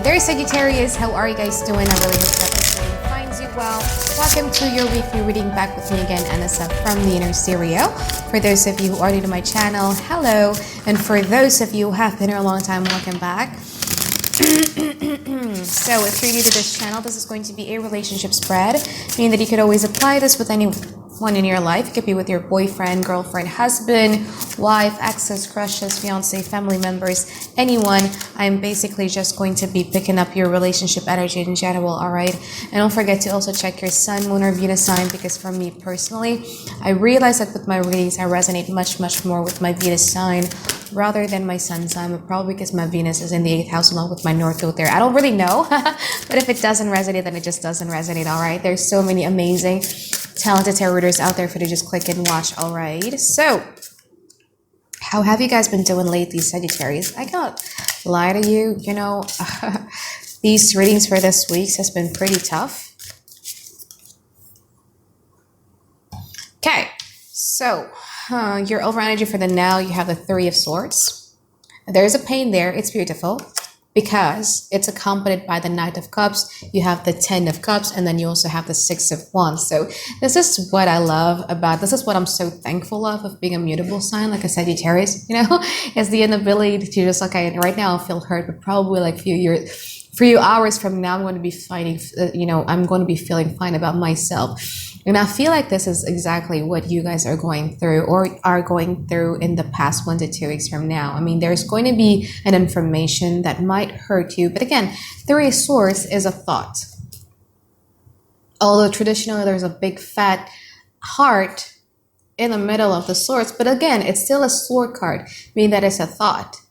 there, Sagittarius. How are you guys doing? I really hope that this reading finds you well. Welcome to your weekly reading. Back with me again, Anisa from the Inner Stereo. For those of you who are new to my channel, hello. And for those of you who have been here a long time, welcome back. So if you're new to this channel, this is going to be a relationship spread, meaning that you could always apply this with anyone in your life. It could be with your boyfriend, girlfriend, husband, wife, exes, crushes, fiance, family members, anyone. I'm basically just going to be picking up your relationship energy in general, all right? And don't forget to also check your sun, moon, or Venus sign, because for me personally, I realize that with my readings, I resonate much more with my Venus sign rather than my sun sign, but probably because my Venus is in the 8th house along with my North Node there. I don't really know, but if it doesn't resonate, then it just doesn't resonate, all right? There's so many amazing, talented tarot readers out there for you to just click and watch, all right? So, how have you guys been doing lately, Sagittarius? I can't lie to you, you know, these readings for this week has been pretty tough. Okay, so your overall energy for the now, you have the Three of Swords. There's a pain there. It's beautiful because it's accompanied by the Knight of Cups. You have the 10 of Cups, and then you also have the 6 of Wands. So this is what I love about, this is what I'm so thankful of being a mutable sign like a Sagittarius, you know, is the inability to just, okay, right now I feel hurt, but probably like few hours from now, I'm going to be fighting, you know, I'm going to be feeling fine about myself. And I feel like this is exactly what you guys are going through or are going through in the past 1 to 2 weeks from now. I mean, there's going to be an information that might hurt you. But again, Three of Swords is a thought. Although traditionally there's a big fat heart in the middle of the swords. But again, it's still a sword card, meaning that it's a thought.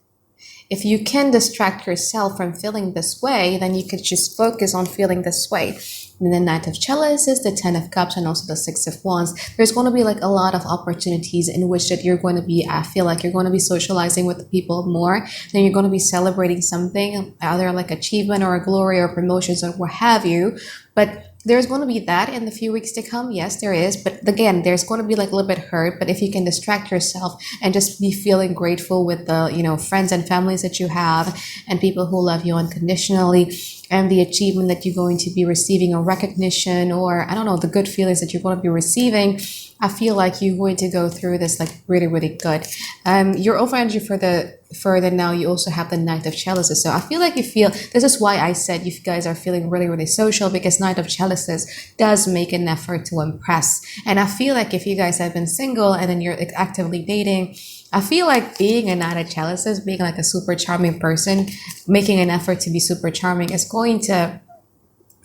If you can distract yourself from feeling this way, then you could just focus on feeling this way. And the Knight of Chalices, the 10 of Cups, and also the 6 of Wands. There's going to be like a lot of opportunities in which that you're going to be, I feel like you're going to be socializing with the people more. Then you're going to be celebrating something, either like achievement or a glory or promotions or what have you. But there's going to be that in the few weeks to come. Yes, there is. But again, there's going to be like a little bit hurt. But if you can distract yourself and just be feeling grateful with the, you know, friends and families that you have and people who love you unconditionally, and the achievement that you're going to be receiving, or recognition, or I don't know, the good feelings that you're going to be receiving, I feel like you're going to go through this like really good. Your overall energy for the now, you also have the Knight of Chalices. So I feel like you feel, this is why I said you guys are feeling really social, because Knight of Chalices does make an effort to impress. And I feel like if you guys have been single and then you're actively dating, I feel like being a Knight of Chalices, being like a super charming person, making an effort to be super charming is going to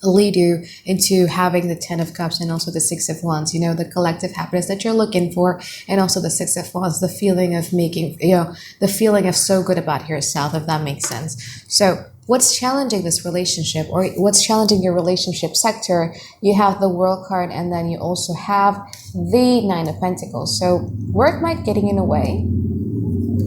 lead you into having the 10 of Cups and also the 6 of Wands, you know, the collective happiness that you're looking for, and also the 6 of Wands, the feeling of making, you know, the feeling of so good about yourself, if that makes sense. So what's challenging this relationship, or what's challenging your relationship sector? You have the World card, and then you also have the 9 of Pentacles. So work might get in the way,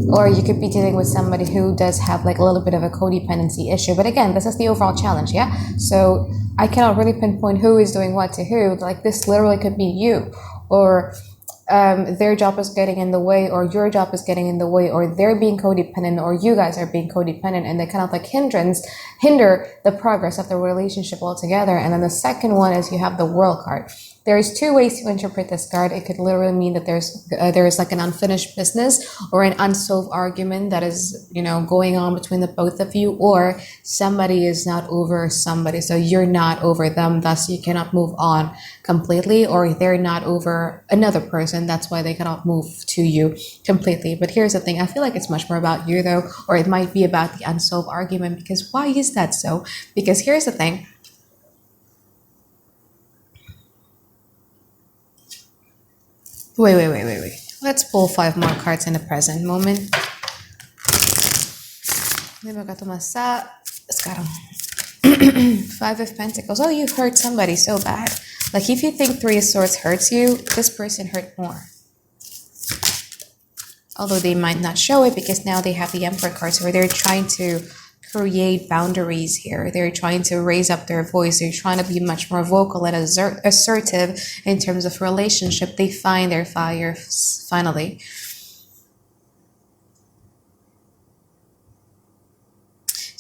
or you could be dealing with somebody who does have like a little bit of a codependency issue. But again, this is the overall challenge, yeah? So I cannot really pinpoint who is doing what to who. Like this literally could be you, or their job is getting in the way, or your job is getting in the way, or they're being codependent, or you guys are being codependent, and they kind of like hinder the progress of the relationship altogether. And then the second one is you have the World card. There's 2 ways to interpret this card. It could literally mean that there is like an unfinished business or an unsolved argument that is, you know, going on between the both of you, or somebody is not over somebody, so you're not over them, thus you cannot move on completely, or they're not over another person, that's why they cannot move to you completely. But here's the thing, I feel like it's much more about you though, or it might be about the unsolved argument. Because why is that so? Because here's the thing, wait. Let's pull 5 more cards in the present moment. Sekarang. 5 of Pentacles. Oh, you hurt somebody so bad. Like if you think 3 of Swords hurts you, this person hurt more. Although they might not show it, because now they have the Emperor cards where they're trying to create boundaries here. They're trying to raise up their voice. They're trying to be much more vocal and assertive in terms of relationship. They find their fire finally.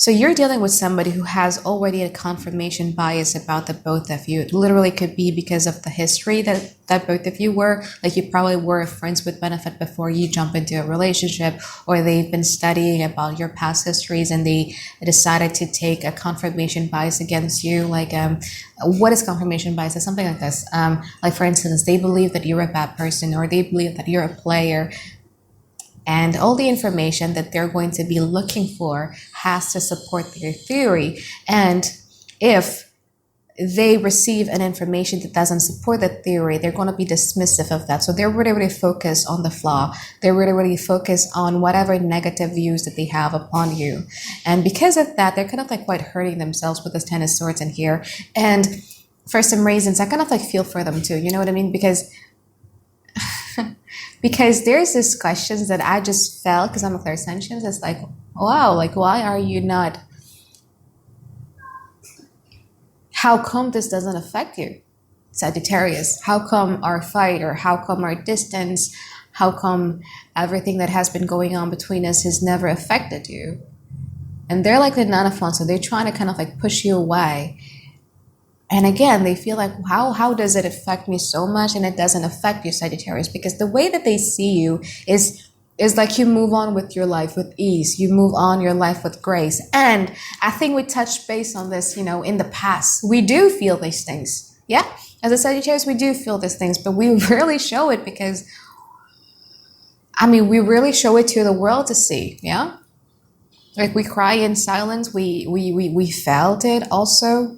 So you're dealing with somebody who has already a confirmation bias about the both of you. It literally could be because of the history that both of you were. Like you probably were friends with benefit before you jump into a relationship, or they've been studying about your past histories and they decided to take a confirmation bias against you. Like, what is confirmation bias? It's something like this. Like for instance, they believe that you're a bad person, or they believe that you're a player. And all the information that they're going to be looking for has to support their theory. And if they receive an information that doesn't support the theory, they're going to be dismissive of that. So they're really, really focused on the flaw. They're really, really focused on whatever negative views that they have upon you. And because of that, they're kind of like quite hurting themselves with this Ten of Swords in here. And for some reasons, I kind of like feel for them too. You know what I mean? Because there's these questions that I just felt, because I'm a clairsentient, it's like, wow, like why are you not, how come this doesn't affect you, Sagittarius? How come our fight, or how come our distance, how come everything that has been going on between us has never affected you? And they're like the Nine of Wands, so they're trying to kind of like push you away. And again, they feel like, how does it affect me so much? And it doesn't affect you, Sagittarius, because the way that they see you is like you move on with your life with ease. You move on your life with grace. And I think we touched base on this, you know, in the past. We do feel these things. Yeah. As a Sagittarius, we do feel these things, but we rarely show it because, I mean, we really show it to the world to see. Yeah. Like we cry in silence. We felt it also.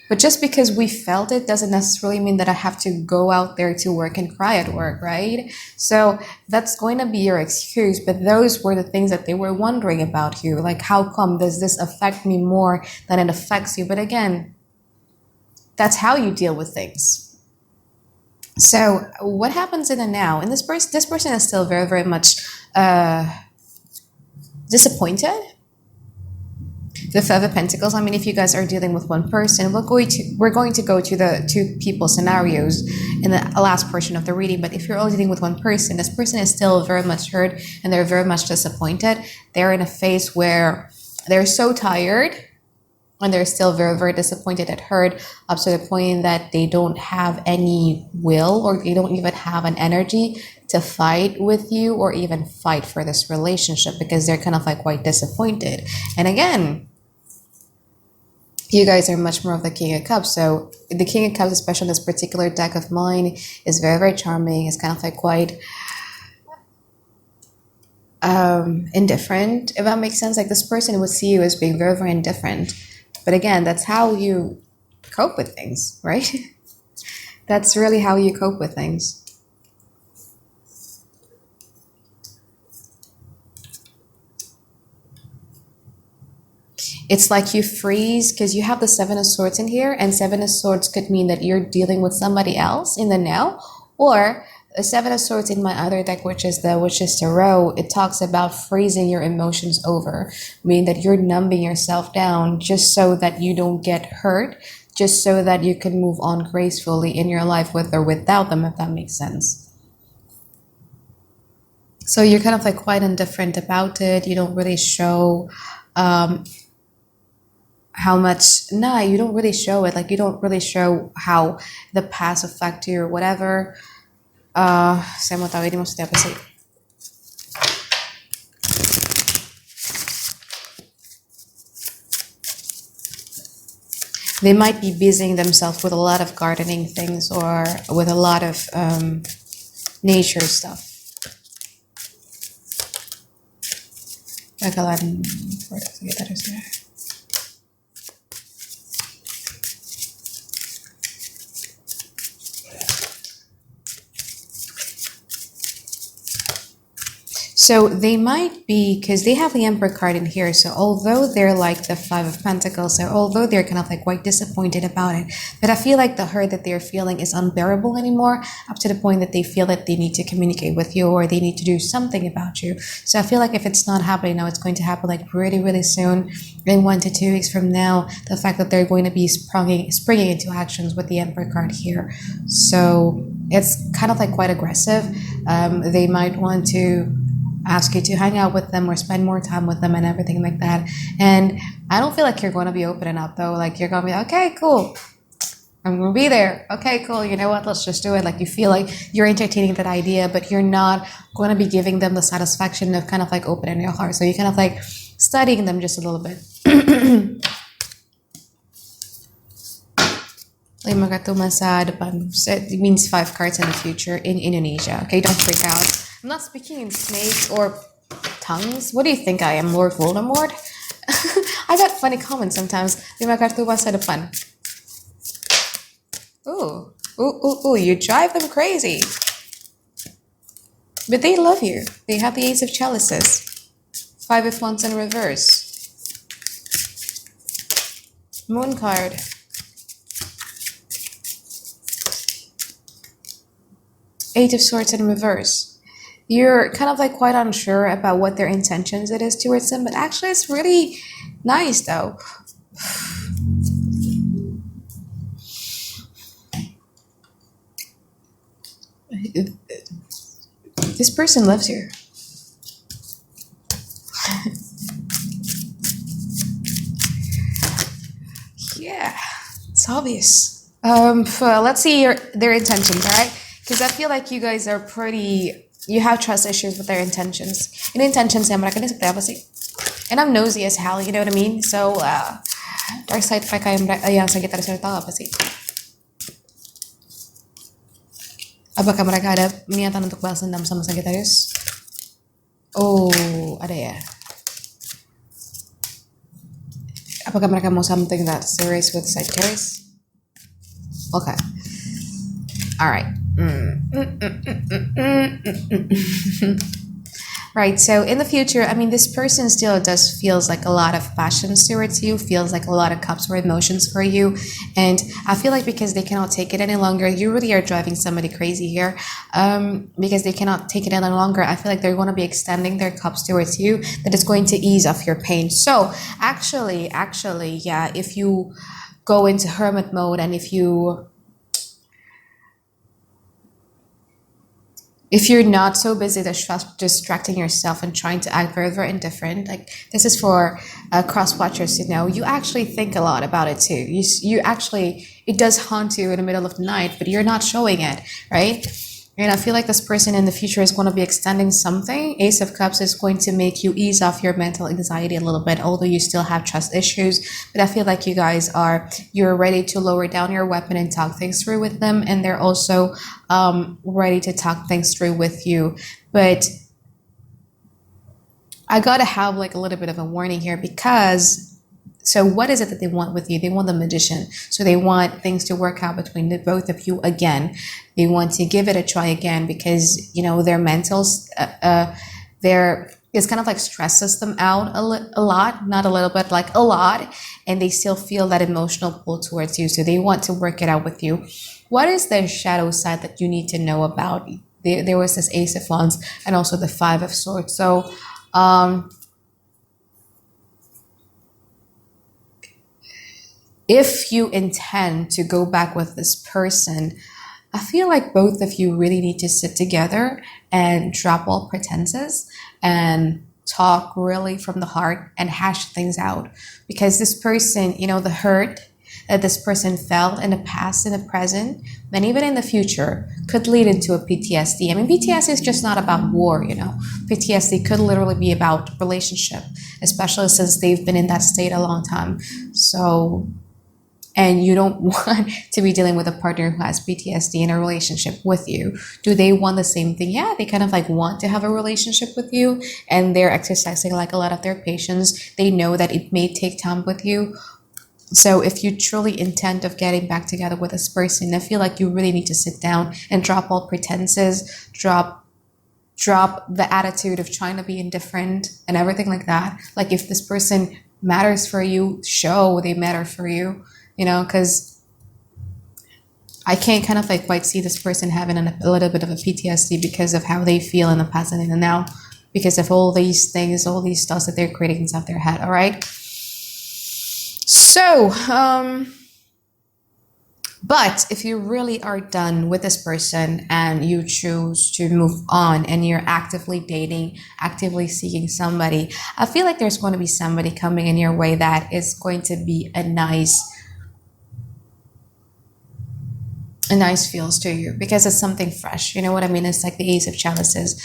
But just because we felt it doesn't necessarily mean that I have to go out there to work and cry at work, right? So that's going to be your excuse. But those were the things that they were wondering about you. Like, how come does this affect me more than it affects you? But again, that's how you deal with things. So what happens in the now? And this person is still very, very much disappointed. The Five of Pentacles. I mean, if you guys are dealing with one person, we're going to go to the two people scenarios in the last portion of the reading. But if you're only dealing with one person, this person is still very much hurt and they're very much disappointed. They're in a phase where they're so tired and they're still very, very disappointed and hurt, up to the point that they don't have any will, or they don't even have an energy to fight with you or even fight for this relationship, because they're kind of like quite disappointed. And again, you guys are much more of the King of Cups. So the King of Cups, especially in this particular deck of mine, is very, very charming. It's kind of like quite indifferent, if that makes sense. Like this person would see you as being very, very indifferent. But again, that's how you cope with things, right? That's really how you cope with things. It's like you freeze because you have the Seven of Swords in here, and Seven of Swords could mean that you're dealing with somebody else in the now, or the Seven of Swords in my other deck, which is Tarot, it talks about freezing your emotions over, meaning that you're numbing yourself down just so that you don't get hurt, just so that you can move on gracefully in your life with or without them, if that makes sense. So you're kind of like quite indifferent about it. You don't really show how much, you don't really show it. Like you don't really show how the past affect you or whatever. Saya mau tahu ini maksudnya apa sih? They might be busying themselves with a lot of gardening things or with a lot of nature stuff. Bakalan Sagittarius ya. So they might be, because they have the Emperor card in here, so although they're like the Five of Pentacles, so although they're kind of like quite disappointed about it, but I feel like the hurt that they're feeling is unbearable anymore, up to the point that they feel that they need to communicate with you or they need to do something about you. So I feel like if it's not happening now, it's going to happen like really, really soon, in 1 to 2 weeks from now, the fact that they're going to be springing into actions with the Emperor card here. So it's kind of like quite aggressive. They might want to ask you to hang out with them or spend more time with them and everything like that. And I don't feel like you're going to be opening up though. Like you're going to be okay, cool. I'm going to be there. Okay, cool. You know what? Let's just do it. Like you feel like you're entertaining that idea, but you're not going to be giving them the satisfaction of kind of like opening your heart. So you're kind of like studying them just a little bit. Lima kartu masa depan. It means 5 cards in the future in Indonesia. Okay, don't freak out. I'm not speaking in snakes or tongues. What do you think I am, Lord Voldemort? I got funny comments sometimes. Lima kartu masa depan. Ooh, you drive them crazy. But they love you. They have the Ace of Chalices. 5 of Wands in reverse. Moon card. Eight of Swords in reverse. You're kind of like quite unsure about what their intentions it is towards them, but actually it's really nice though. This person loves you. Yeah, it's obvious. Let's see their intentions, all right? Because I feel like you guys are you have trust issues with their intentions. Ini intentions yang mereka ini seperti apa sih? And I'm nosy as hell, you know what I mean? So, dark side mereka yang Sagittarius udah tahu apa sih? Apakah mereka ada niatan untuk balas dendam sama Sagittarius? Oh, ada ya. Apakah mereka mau something that's serious with Sagittarius? Okay. Alright. Right, so in the future, I mean, this person still does feels like a lot of passion towards you, feels like a lot of cups or emotions for you, and I feel like because they cannot take it any longer, you really are driving somebody crazy here, because they cannot take it any longer. I feel like they're going to be extending their cups towards you, that is going to ease off your pain. So actually, yeah, if you go into hermit mode and if you're not so busy distracting yourself and trying to act very, very indifferent, like this is for cross watchers to know, you actually think a lot about it too. You actually, it does haunt you in the middle of the night, but you're not showing it, right? And I feel like this person in the future is going to be extending something. Ace of Cups is going to make you ease off your mental anxiety a little bit, although you still have trust issues. But I feel like you're ready to lower down your weapon and talk things through with them. And they're also ready to talk things through with you. But I got to have like a little bit of a warning here because... So what is it that they want with you? They want the Magician. So they want things to work out between the both of you again. They want to give it a try again because, you know, their mentals, it's kind of like stresses them out a lot, not a little bit, like a lot. And they still feel that emotional pull towards you. So they want to work it out with you. What is the shadow side that you need to know about? There was this Ace of Wands and also the Five of Swords. So, if you intend to go back with this person, I feel like both of you really need to sit together and drop all pretenses and talk really from the heart and hash things out. Because this person, you know, the hurt that this person felt in the past, in the present, and even in the future could lead into a PTSD. I mean, PTSD is just not about war, you know. PTSD could literally be about relationship, especially since they've been in that state a long time. So... and you don't want to be dealing with a partner who has PTSD in a relationship with you. Do they want the same thing? Yeah, they kind of like want to have a relationship with you and they're exercising like a lot of their patience. They know that it may take time with you. So if you truly intend of getting back together with this person, I feel like you really need to sit down and drop all pretenses, drop the attitude of trying to be indifferent and everything like that. Like if this person matters for you, show they matter for you. You know, because I can't kind of like quite see this person having a little bit of a PTSD because of how they feel in the past and in the now, because of all these things, all these stuff that they're creating inside their head. All right. So, But if you really are done with this person and you choose to move on and you're actively dating, actively seeking somebody, I feel like there's going to be somebody coming in your way that is going to be a nice feels to you because it's something fresh. You know what I mean? It's like the Ace of Chalices.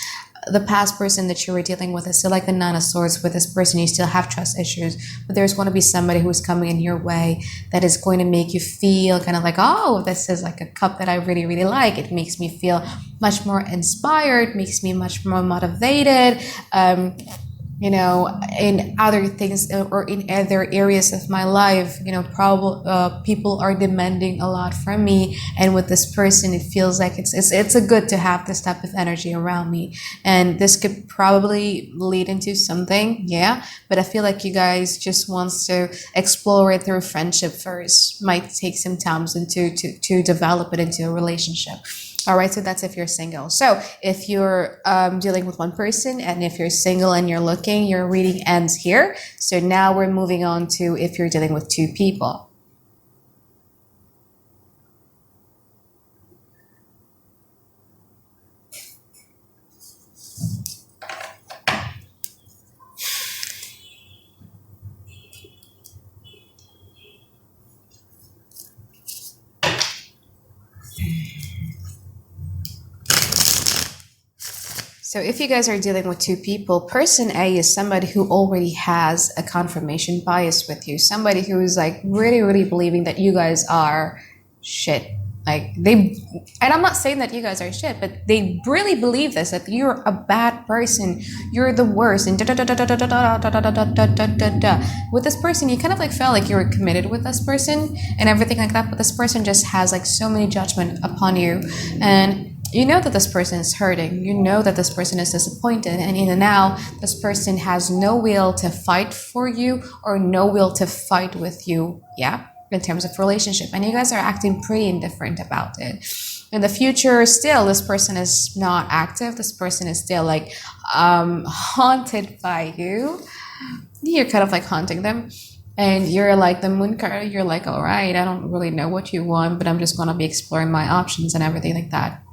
The past person that you were dealing with is still like the Nine of Swords. With this person, you still have trust issues, but there's going to be somebody who's coming in your way that is going to make you feel kind of like, oh, this is like a cup that I really, really like. It makes me feel much more inspired, makes me much more motivated. You know, in other things or in other areas of my life, you know, probably people are demanding a lot from me, and with this person it feels like it's a good to have this type of energy around me, and this could probably lead into something, yeah, but I feel like you guys just wants to explore it through friendship first. Might take some time to develop it into a relationship. All right, so that's if you're single. So if you're dealing with one person, and if you're single and you're looking, your reading ends here. So now we're moving on to if you're dealing with two people. So if you guys are dealing with two people, person A is somebody who already has a confirmation bias with you. Somebody who's like really, really believing that you guys are shit. Like they, and I'm not saying that you guys are shit, but they really believe this, that you're a bad person, you're the worst, and da da da da da da da da da da da da da da. With this person, you kind of like felt like you were committed with this person and everything like that, but this person just has like so many judgment upon you, and you know that this person is hurting, you know that this person is disappointed, and even now this person has no will to fight for you or no will to fight with you, yeah, in terms of relationship, and you guys are acting pretty indifferent about it. In the future, still this person is not active, this person is still like haunted by you. You're kind of like haunting them, and you're like the moon card, you're like, all right, I don't really know what you want, but I'm just going to be exploring my options and everything like that.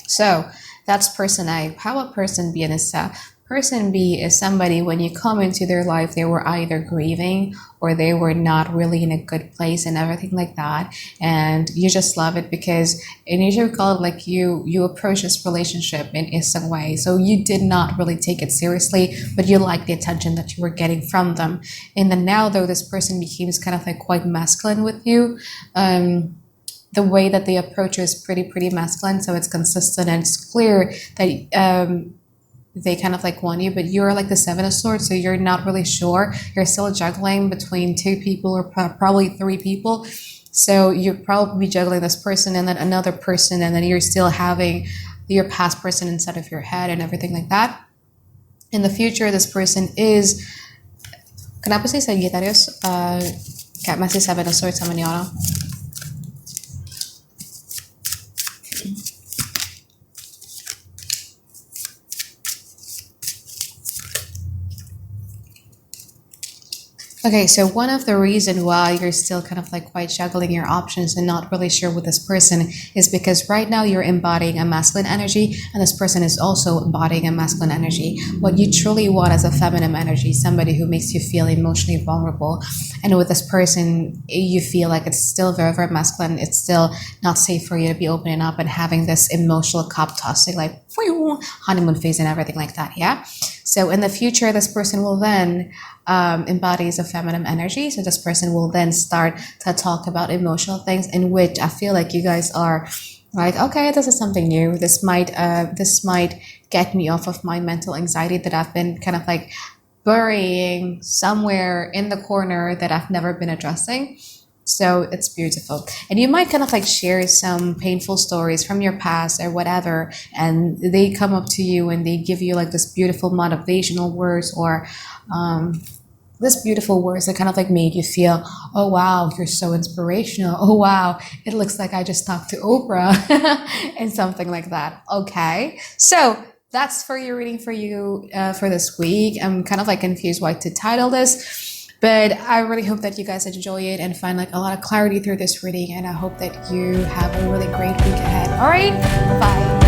So that's person A. How about person B, Anisa? Person B is somebody, when you come into their life, they were either grieving or they were not really in a good place and everything like that. And you just love it because in usually call it like you approach this relationship in some way. So you did not really take it seriously, but you like the attention that you were getting from them. In the now, though, this person becomes kind of like quite masculine with you. The way that they approach you is pretty masculine, so it's consistent and it's clear that they kind of like want you, but you're like the Seven of Swords, so you're not really sure. You're still juggling between two people or probably three people. So you're probably juggling this person and then another person, and then you're still having your past person inside of your head and everything like that. In the future, this person is... Kenapa sih Sagittarius kayak masih Seven of Swords sama ni orang? Okay, so one of the reasons why you're still kind of like quite juggling your options and not really sure with this person is because right now you're embodying a masculine energy, and this person is also embodying a masculine energy. What you truly want is a feminine energy, somebody who makes you feel emotionally vulnerable. And with this person, you feel like it's still very, very masculine. It's still not safe for you to be opening up and having this emotional cup tossing, like honeymoon phase and everything like that, yeah? So in the future, this person will then embodies a feminine energy. So this person will then start to talk about emotional things, in which I feel like you guys are like, okay, this is something new. This might get me off of my mental anxiety that I've been kind of like burying somewhere in the corner that I've never been addressing. So it's beautiful. And you might kind of like share some painful stories from your past or whatever, and they come up to you and they give you like this beautiful motivational words or this beautiful words that kind of like made you feel, oh wow, you're so inspirational. Oh wow, it looks like I just talked to Oprah and something like that. Okay, so that's for your reading for you for this week. I'm kind of like confused what to title this. But I really hope that you guys enjoy it and find like a lot of clarity through this reading. And I hope that you have a really great week ahead. All right, bye.